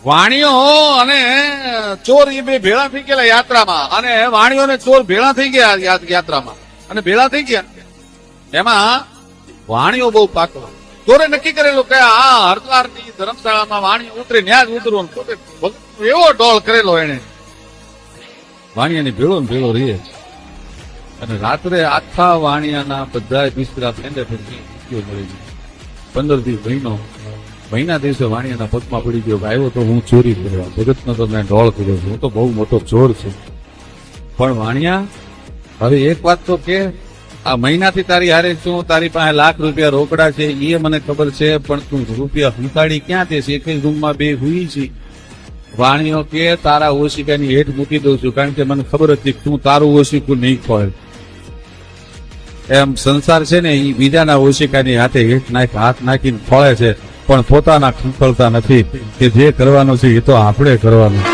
વાણીઓ અને ચોર એ બે ભેળા થઈ ગયેલા યાત્રામાં, અને વાણીઓ અને ચોર ભેળા થઈ ગયા યાત્રામાં, અને ભેળા થઈ ગયા. એમાં વાણીઓ બહુ પાકો. ચોરે નક્કી કરેલું કે આ હરદ્વારની ધર્મશાળામાં વાણીઓ ઉતરે, ન્યા જ ઉતરવું. એવો ડોળ કરેલો એને. વાણિયાની ભેળો ને ભેળો રહીએ, અને રાત્રે આખા વાણિયાના બધા બિસ્તરા ફેંદે ફેંદી મળી ગયો. 15 દિવસ મહિના દિવસે વાણિયાના પગમાં પડી ગયો, આવ્યો તો હું ચોરી કરવા, ભગતનો તો મેં ઢોળ કર્યો, હું તો બહુ મોટો ચોર છું. પણ વાણિયા, હવે એક વાત તો કે, આ મહિનાથી તારી હારે છું, તારી પાસે લાખ રૂપિયા રોકડા છે એ મને ખબર છે, પણ તું રૂપિયા હંકાડી ક્યાં તે છે? એક જ રૂમમાં બે હુઈ છે. વાણીઓ કે તારા ઓશિકાની હેઠ મૂકી દઉં છું, કારણ કે મને ખબર હતી તું તારું ઓશિકું નહીં ખોય. એમ સંસાર છે ને એ બીજાના ઓશિકાની હાથ નાખીને ખોળે છે, પણ પોતાના ખંખોળતા નથી કે જે કરવાનું છે એ તો આપણે કરવાનું.